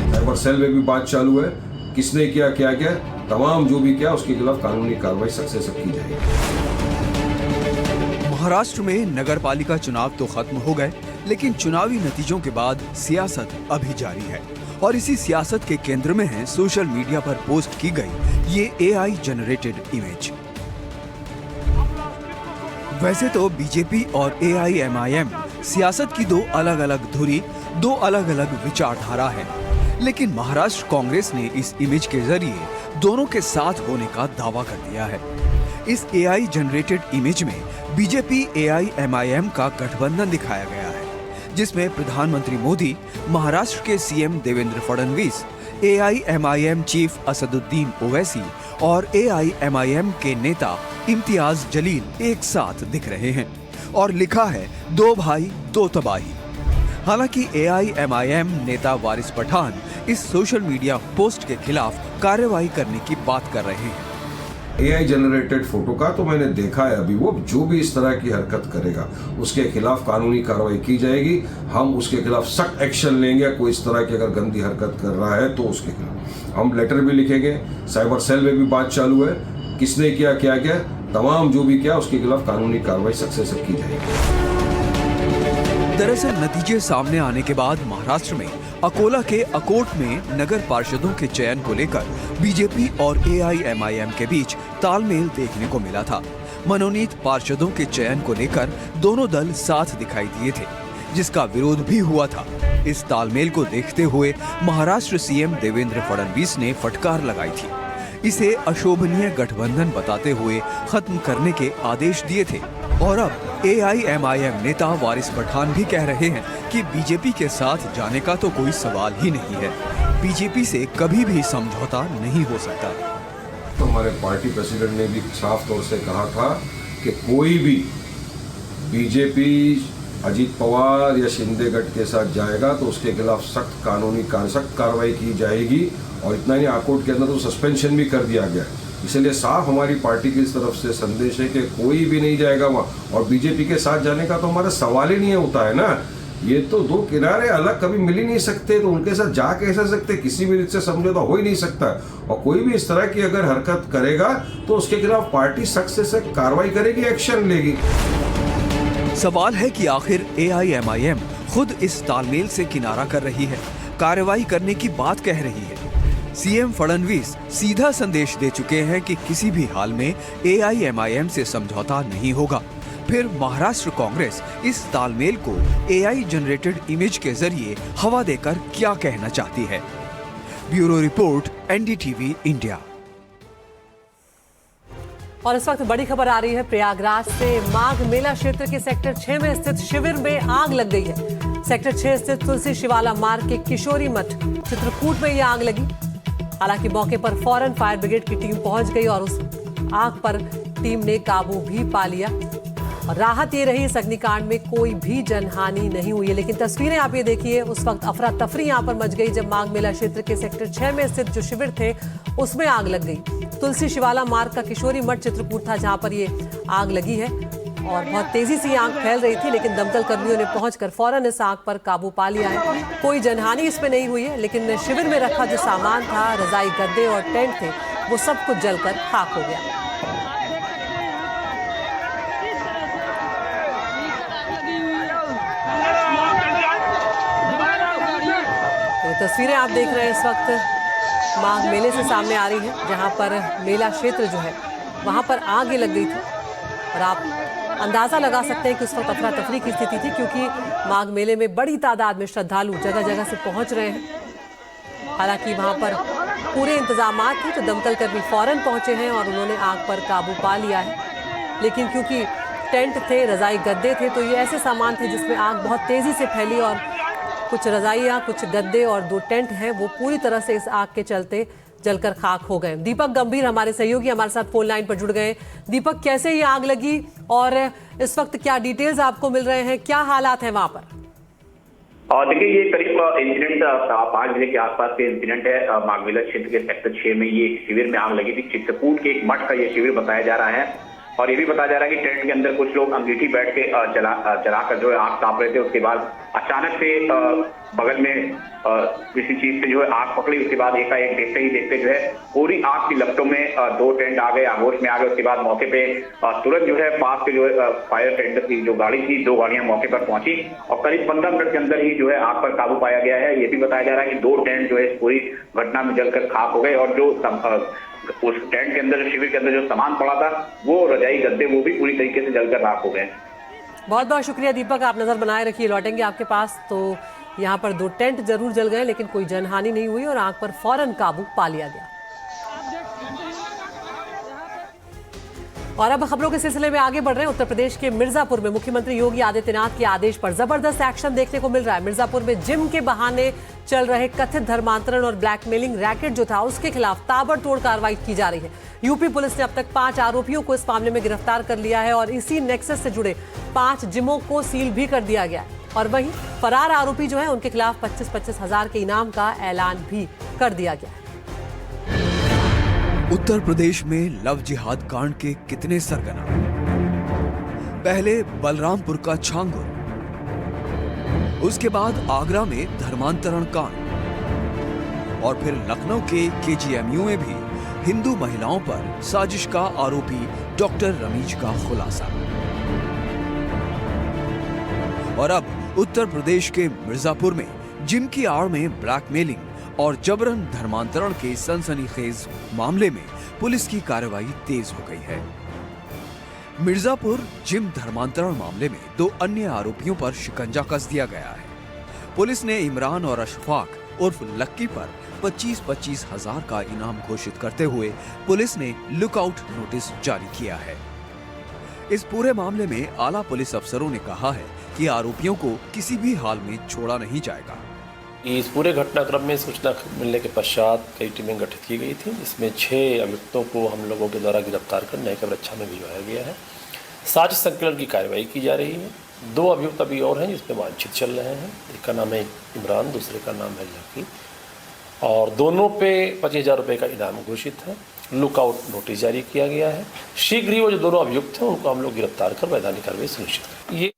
साइबर सेल में भी बात चालू है, किसने किया क्या क्या, तमाम जो भी किया उसके खिलाफ कानूनी कार्रवाई सख्त से की जाएगी. महाराष्ट्र में नगरपालिका चुनाव तो खत्म हो गए, लेकिन चुनावी नतीजों के बाद सियासत अभी जारी है. और इसी सियासत के केंद्र में है सोशल मीडिया पर पोस्ट की गई ये एआई जनरेटेड इमेज. वैसे तो बीजेपी और एआईएमआईएम सियासत की दो अलग अलग धुरी, दो अलग अलग विचारधारा है, लेकिन महाराष्ट्र कांग्रेस ने इस इमेज के जरिए दोनों के साथ होने का दावा कर दिया है. इस एआई जनरेटेड इमेज में बीजेपी एआईएमआईएम का गठबंधन दिखाया गया है, जिसमें प्रधानमंत्री मोदी, महाराष्ट्र के CM Devendra Fadnavis, AIMIM chief Asaduddin Owaisi और एआईएमआईएम के नेता इम्तियाज जलील एक साथ दिख रहे हैं. और लिखा है दो भाई दो तबाही. हालांकि एआईएमआईएम नेता वारिस पठान इस सोशल मीडिया पोस्ट के खिलाफ कार्रवाई करने की बात कर रहे हैं. एआई जनरेटेड फोटो का तो मैंने देखा है, अभी वो जो भी इस तरह की हरकत करेगा उसके खिलाफ कानूनी कार्रवाई की जाएगी. हम उसके खिलाफ सख्त एक्शन लेंगे. कोई इस तरह की अगर गंदी हरकत कर रहा है तो उसके खिलाफ हम लेटर भी लिखेंगे. साइबर सेल में भी बात चालू है, किसने किया क्या क्या, तमाम जो भी किया उसके खिलाफ कानूनी कार्रवाई सख्त से की जाएगी. दरअसल नतीजे सामने आने के बाद महाराष्ट्र में अकोला के अकोट में नगर पार्षदों के चयन को लेकर बीजेपी और एआईएमआईएम के बीच तालमेल देखने को मिला था. मनोनीत पार्षदों के चयन को लेकर दोनों दल साथ दिखाई दिए थे, जिसका विरोध भी हुआ था. इस तालमेल को देखते हुए महाराष्ट्र सीएम देवेंद्र फडणवीस ने फटकार लगाई थी. इसे अशोभनीय गठबंधन बताते हुए खत्म करने के आदेश दिए थे. और अब एआईएमआईएम नेता वारिस पठान भी कह रहे हैं कि बीजेपी के साथ जाने का तो कोई सवाल ही नहीं है. बीजेपी से कभी भी समझौता नहीं हो सकता. तो हमारे पार्टी प्रेसिडेंट ने भी साफ तौर से कहा था कि कोई भी बीजेपी अजीत पवार या शिंदे गठ के साथ जाएगा तो उसके खिलाफ सख्त कार्रवाई की जाएगी. और इतना ही आकोट के अंदर तो सस्पेंशन भी कर दिया गया. इसलिए साफ हमारी पार्टी की तरफ से संदेश है कि कोई भी नहीं जाएगा वहाँ. और बीजेपी के साथ जाने का तो हमारा सवाल ही नहीं होता है ना. ये तो दो किनारे अलग कभी मिल ही नहीं सकते, तो उनके साथ जा कैसे सकते, किसी भी रीत से समझौता हो ही नहीं सकता. और कोई भी इस तरह की अगर हरकत करेगा तो उसके खिलाफ पार्टी सख्त से सख्त कार्रवाई करेगी, एक्शन लेगी. सवाल है कि आखिर एआईएमआईएम खुद इस तालमेल से किनारा कर रही है, कार्रवाई करने की बात कह रही है. सीएम फडणवीस सीधा संदेश दे चुके हैं कि किसी भी हाल में एआईएमआईएम से समझौता नहीं होगा. फिर महाराष्ट्र कांग्रेस इस तालमेल को एआई जनरेटेड इमेज के जरिए हवा देकर क्या कहना चाहती है. Bureau report, NDTV India. और इस वक्त बड़ी खबर आ रही है प्रयागराज से. माघ मेला क्षेत्र के सेक्टर 6 में स्थित शिविर में आग लग गई है. सेक्टर 6 स्थित तुलसी शिवाला मार्ग के किशोरी मठ चित्रकूट में यह आग लगी. हालांकि मौके पर फौरन फायर ब्रिगेड की टीम पहुंच गई और उस आग पर टीम ने काबू भी पा लिया। और राहत ये रही, इस अग्निकांड में कोई भी जनहानि नहीं हुई है। लेकिन तस्वीरें आप ये देखिए, उस वक्त अफरा तफरी यहाँ पर मच गई जब माघ मेला क्षेत्र के सेक्टर 6 में स्थित जो शिविर थे उसमें आग लग गई। तुलसी शिवाला मार्ग का किशोरी मठ चित्रकूट था जहां पर ये आग लगी है और बहुत तेजी से आग फैल रही थी, लेकिन दमकल कर्मियों ने पहुंचकर फौरन इस आग पर काबू पा लिया है। कोई जनहानि इसमें नहीं हुई है, लेकिन शिविर में रखा जो सामान था, रजाई, गद्दे और टेंट थे, वो सब कुछ जलकर खाक हो गया। तो तस्वीरें आप देख रहे हैं इस वक्त माघ मेले से सामने आ रही है, जहां पर मेला क्षेत्र जो है वहां पर आग लग गई थी और आप अंदाजा लगा सकते हैं कि उस वक्त अफरा तफरी की स्थिति थी, क्योंकि माघ मेले में बड़ी तादाद में श्रद्धालु जगह जगह से पहुंच रहे हैं। हालांकि वहां पर पूरे इंतजामात थे, तो दमकल कर्मी फौरन पहुंचे हैं और उन्होंने आग पर काबू पा लिया है। लेकिन क्योंकि टेंट थे, रजाई, गद्दे थे, तो ये ऐसे सामान थे जिसमें आग बहुत तेजी से फैली और कुछ रजाइयाँ, कुछ गद्दे और 2 टेंट हैं वो पूरी तरह से इस आग के चलते जलकर खाक हो गए। दीपक गंभीर हमारे सहयोगी हमारे साथ फोन लाइन पर जुड़ गए। दीपक, कैसे ये आग लगी और इस वक्त क्या डिटेल्स आपको मिल रहे हैं, क्या हालात हैं वहां पर? देखिए, ये करीब इंसिडेंट 5 बजे के आसपास के इंसिडेंट है। माघ मेला क्षेत्र के सेक्टर 6 में ये शिविर में आग लगी थी। चित्रकूट के एक मठ का ये शिविर बताया जा रहा है और ये भी बताया जा रहा है कि टेंट के अंदर कुछ लोग अंगीठी बैठ के जलाकर जो है आग ताप रहे थे। उसके बाद अचानक से बगल में किसी चीज से जो है आग पकड़ी। उसके बाद एकाएक देखते ही देखते जो है पूरी आग की लपटों में 2 टेंट आ गए, आगोश में आ गए। उसके बाद मौके पे तुरंत जो है पास के जो है फायर टेंडर की जो गाड़ी थी, 2 गाड़ियां मौके पर पहुंची और करीब 15 मिनट के अंदर ही जो है आग पर काबू पाया गया है। ये भी बताया जा रहा है कि 2 टेंट जो है इस पूरी घटना में जलकर खाक हो गए और जो उस टेंट के अंदर, शिविर के अंदर जो सामान पड़ा था, वो रजाई, गद्दे, वो भी पूरी तरीके से जलकर राख हो गए। बहुत बहुत शुक्रिया दीपक, आप नजर बनाए रखिए, लौटेंगे आपके पास। तो यहाँ पर 2 टेंट जरूर जल गए, लेकिन कोई जनहानि नहीं हुई और आग पर फौरन काबू पा लिया गया। और अब खबरों के सिलसिले में आगे बढ़ रहे हैं। उत्तर प्रदेश के मिर्जापुर में मुख्यमंत्री योगी आदित्यनाथ के आदेश पर जबरदस्त एक्शन देखने को मिल रहा है। मिर्जापुर में जिम के बहाने चल रहे कथित धर्मांतरण और ब्लैकमेलिंग रैकेट जो था, उसके खिलाफ ताबड़तोड़ कार्रवाई की जा रही है। यूपी पुलिस ने अब तक 5 आरोपियों को इस मामले में गिरफ्तार कर लिया है और इसी नेक्सस से जुड़े 5 जिमों को सील भी कर दिया गया है। और वहीं फरार आरोपी जो है उनके खिलाफ 25-25 हजार के इनाम का ऐलान भी कर दिया गया है। उत्तर प्रदेश में लव जिहाद कांड के कितने सरगना। पहले बलरामपुर का छांगुर, उसके बाद आगरा में धर्मांतरण कांड और फिर लखनऊ के केजीएमयू में भी हिंदू महिलाओं पर साजिश का आरोपी डॉक्टर रमीज का खुलासा। और अब उत्तर प्रदेश के मिर्जापुर में जिम की आड़ में ब्लैकमेलिंग और जबरन धर्मांतरण के सनसनीखेज मामले में पुलिस की कार्रवाई तेज हो गई है। मिर्जापुर जिम धर्मांतरण मामले में 2 अन्य आरोपियों पर शिकंजा कस दिया गया है। पुलिस ने इमरान और अशफाक उर्फ लक्की पर 25-25 हजार का इनाम घोषित करते हुए पुलिस ने लुकआउट नोटिस जारी किया है। इस पूरे मामले में आला पुलिस अफसरों ने कहा है कि आरोपियों को किसी भी हाल में छोड़ा नहीं जाएगा। इस पूरे घटनाक्रम में सूचना मिलने के पश्चात कई टीमें गठित की गई थी, जिसमें 6 अभियुक्तों को हम लोगों के द्वारा गिरफ्तार कर न्यायिक रक्षा में भिजवाया गया है। साजिश संकलन की कार्रवाई की जा रही है। 2 अभियुक्त अभी और हैं जिसमें वांछित चल रहे हैं। एक का नाम है इमरान, दूसरे का नाम है लकी और दोनों पे 25,000 रुपये का इनाम घोषित है। लुकआउट नोटिस जारी किया गया है। शीघ्र ही वो जो 2 अभियुक्त हैं उनको हम लोग गिरफ्तार कर वैधानिक कार्रवाई सुनिश्चित करेंगे।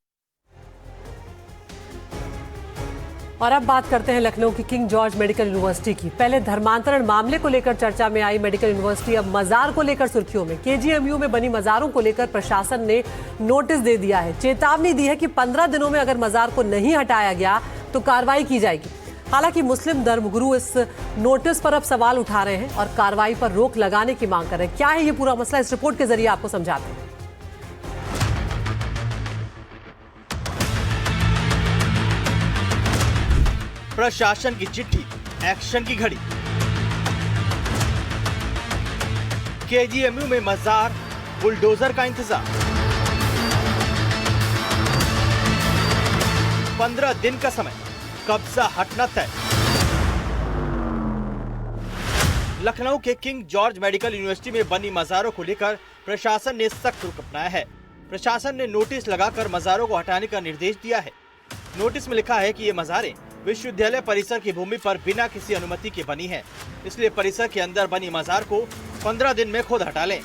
और अब बात करते हैं लखनऊ की किंग जॉर्ज मेडिकल यूनिवर्सिटी की। पहले धर्मांतरण मामले को लेकर चर्चा में आई मेडिकल यूनिवर्सिटी अब मजार को लेकर सुर्खियों में। केजीएमयू में बनी मजारों को लेकर प्रशासन ने नोटिस दे दिया है, चेतावनी दी है कि 15 दिनों में अगर मजार को नहीं हटाया गया तो कार्रवाई की जाएगी। हालांकि मुस्लिम धर्मगुरु इस नोटिस पर अब सवाल उठा रहे हैं और कार्रवाई पर रोक लगाने की मांग कर रहे हैं। क्या है ये पूरा मसला, इस रिपोर्ट के जरिए आपको समझाते हैं। प्रशासन की चिट्ठी, एक्शन की घड़ी। केजीएमयू में मजार, बुलडोजर का इंतजार। 15 दिन का समय, कब्जा हटना तय। लखनऊ के किंग जॉर्ज मेडिकल यूनिवर्सिटी में बनी मज़ारों को लेकर प्रशासन ने सख्त रुख अपनाया है। प्रशासन ने नोटिस लगाकर मज़ारों को हटाने का निर्देश दिया है। नोटिस में लिखा है कि ये मज़ारें विश्वविद्यालय परिसर की भूमि पर बिना किसी अनुमति के बनी है, इसलिए परिसर के अंदर बनी मज़ार को 15 दिन में खुद हटा लें,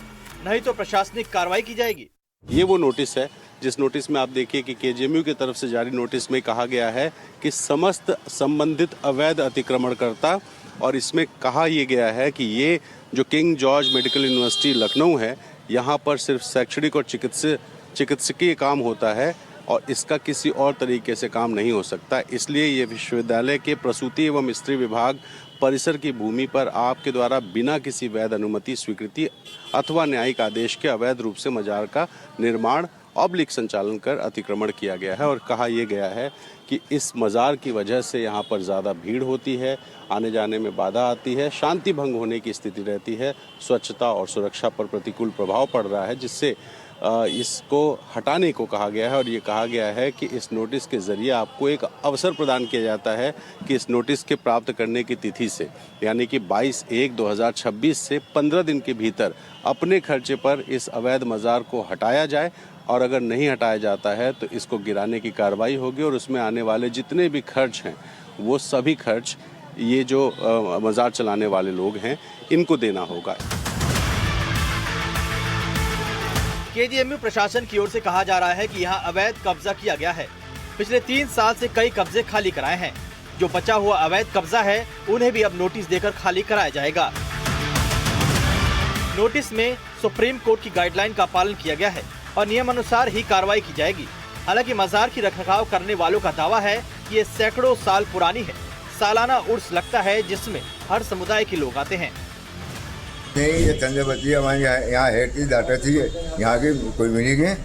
नहीं तो प्रशासनिक कार्रवाई की जाएगी। ये वो नोटिस है जिस नोटिस में आप देखिए कि केजीएमयू की तरफ से जारी नोटिस में कहा गया है कि समस्त संबंधित अवैध अतिक्रमणकर्ता, और इसमें कहा यह गया है कि ये जो king George medical university Lucknow है, यहाँ पर सिर्फ शैक्षणिक और चिकित्सकीय काम होता है और इसका किसी और तरीके से काम नहीं हो सकता। इसलिए ये विश्वविद्यालय के प्रसूति एवं स्त्री विभाग परिसर की भूमि पर आपके द्वारा बिना किसी वैध अनुमति, स्वीकृति अथवा न्यायिक आदेश के अवैध रूप से मजार का निर्माण ऑब्लिक संचालन कर अतिक्रमण किया गया है। और कहा यह गया है कि इस मज़ार की वजह से यहाँ पर ज़्यादा भीड़ होती है, आने जाने में बाधा आती है, शांति भंग होने की स्थिति रहती है, स्वच्छता और सुरक्षा पर प्रतिकूल प्रभाव पड़ रहा है, जिससे इसको हटाने को कहा गया है। और ये कहा गया है कि इस नोटिस के ज़रिए आपको एक अवसर प्रदान किया जाता है कि इस नोटिस के प्राप्त करने की तिथि से, यानी कि 22/1/2026 से 15 दिन के भीतर अपने खर्चे पर इस अवैध मज़ार को हटाया जाए, और अगर नहीं हटाया जाता है तो इसको गिराने की कार्रवाई होगी और उसमें आने वाले जितने भी खर्च हैं वो सभी खर्च ये जो मज़ार चलाने वाले लोग हैं इनको देना होगा। केजीएमयू प्रशासन की ओर से कहा जा रहा है कि यहाँ अवैध कब्जा किया गया है। पिछले 3 साल से कई कब्जे खाली कराए हैं। जो बचा हुआ अवैध कब्जा है उन्हें भी अब नोटिस देकर खाली कराया जाएगा। नोटिस में सुप्रीम कोर्ट की गाइडलाइन का पालन किया गया है और नियम अनुसार ही कार्रवाई की जाएगी। हालांकि मज़ार की रखरखाव करने वालों का दावा है कि ये सैकड़ों साल पुरानी है। सालाना उर्स लगता है जिसमें हर समुदाय के लोग आते हैं। नहीं, ये चंद्रवती हमारे यहाँ हेड की डाटा थी, यहाँ के कोई भी नहीं गए,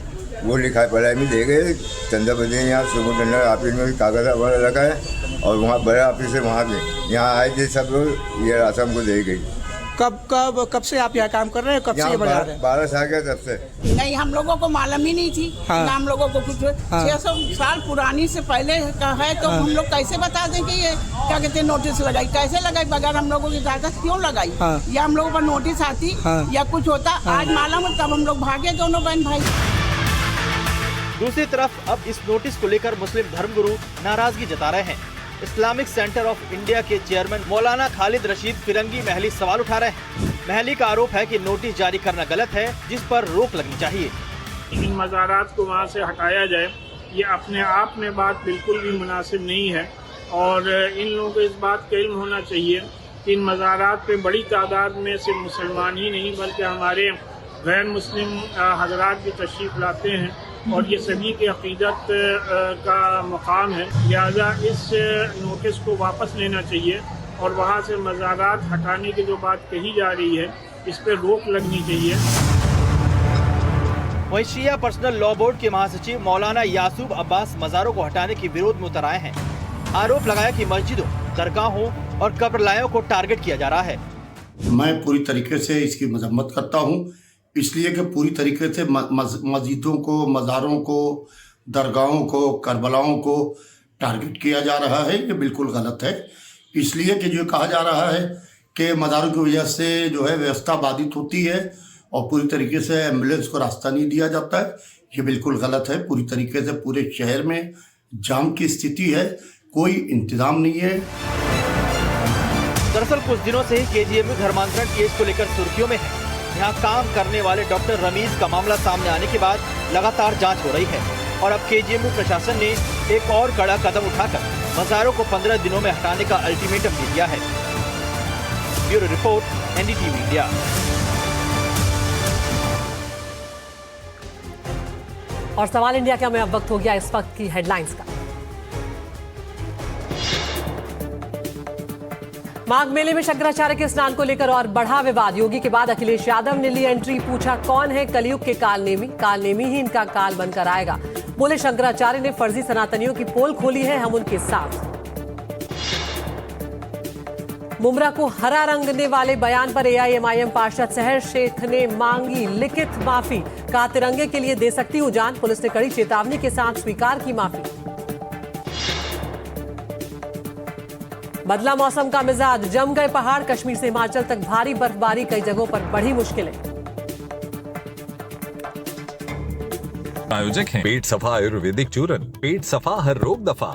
वो लिखा पढ़ाई में दे गए। चंद्रवती यहाँ सुपरटेंडेंट ऑफिस में कागज़ वगैरह रखा है और वहाँ बड़ा ऑफिस है, वहाँ पे यहाँ आए थे सब लोग, ये राशन को दे गई। कब से आप यहाँ काम कर रहे हैं? कब से ये बजा रहे हैं? 12 साल के तब से। नहीं, हम लोगों को मालूम ही नहीं थी। हाँ। ना हम लोगों को कुछ 600 साल पुरानी से पहले का है तो हम लोग कैसे बता दें कि ये क्या कहते हैं नोटिस लगाई? कैसे लगाई बगैर हम लोगों की इजाजत क्यों लगाई? या हम लोगों पर नोटिस आती या कुछ होता? आज मालूम है तब हम लोग भागे दोनों बहन भाई। दूसरी तरफ अब इस नोटिस को लेकर मुस्लिम धर्मगुरु नाराजगी जता रहे हैं। इस्लामिक सेंटर ऑफ इंडिया के चेयरमैन मौलाना खालिद रशीद फिरंगी महली सवाल उठा रहे हैं। महली का आरोप है कि नोटिस जारी करना गलत है, जिस पर रोक लगनी चाहिए। इन मज़ारात को वहाँ से हटाया जाए, ये अपने आप में बात बिल्कुल भी मुनासिब नहीं है और इन लोगों को इस बात का इल्म होना चाहिए कि इन मज़ारात पे बड़ी तादाद में सिर्फ मुसलमान ही नहीं बल्कि हमारे गैर मुस्लिम हज़रात भी तशरीफ़ लाते हैं और ये सभी की अक़ीदत का मकाम है। लिहाजा इस नोटिस को वापस लेना चाहिए और वहाँ से मज़ारात हटाने की जो बात कही जा रही है इस पर रोक लगनी चाहिए। वहीं शिया पर्सनल लॉ बोर्ड के महासचिव मौलाना यासूब अब्बास मज़ारों को हटाने के विरोध में उतर आए हैं। आरोप लगाया कि मस्जिदों, दरगाहों और कब्रलायों को टारगेट किया जा रहा है। मैं पूरी तरीके से इसकी मजम्मत करता हूँ, इसलिए कि पूरी तरीके से मस्जिदों को, मज़ारों को, दरगाहों को, करबलाओं को टारगेट किया जा रहा है। ये बिल्कुल गलत है। इसलिए कि जो कहा जा रहा है कि मज़ारों की वजह से जो है व्यवस्था बाधित होती है और पूरी तरीके से एम्बुलेंस को रास्ता नहीं दिया जाता है, ये बिल्कुल गलत है। पूरी तरीके से पूरे शहर में जाम की स्थिति है, कोई इंतजाम नहीं है। दरअसल कुछ दिनों से ही केजीएमयू धर्मांतरण केस को लेकर सुर्खियों में है। यहाँ काम करने वाले डॉक्टर रमीज का मामला सामने आने के बाद लगातार जांच हो रही है और अब केजीएमयू प्रशासन ने एक और कड़ा कदम उठाकर मज़ारों को 15 दिनों में हटाने का अल्टीमेटम दे दिया है। Bureau report, NDTV India. और सवाल इंडिया का में अब वक्त हो गया इस वक्त की हेडलाइंस का। माघ मेले में शंकराचार्य के स्नान को लेकर और बढ़ा विवाद। योगी के बाद अखिलेश यादव ने ली एंट्री, पूछा कौन है कलयुग के कालनेमी? कालनेमी ही इनका काल बनकर आएगा। बोले शंकराचार्य ने फर्जी सनातनियों की पोल खोली है, हम उनके साथ। मुमरा को हरा रंगने वाले बयान पर एआईएमआईएम पार्षद सहर शेख ने मांगी लिखित माफी। कहा तिरंगे के लिए दे सकती हूं जान। पुलिस ने कड़ी चेतावनी के साथ स्वीकार की माफी। बदला मौसम का मिजाज, जम गए पहाड़, कश्मीर से हिमाचल तक भारी बर्फबारी, कई जगहों पर बढ़ी मुश्किलें। आयोजक हैं पेट सफा आयुर्वेदिक चूरन, पेट सफा हर रोग दफा।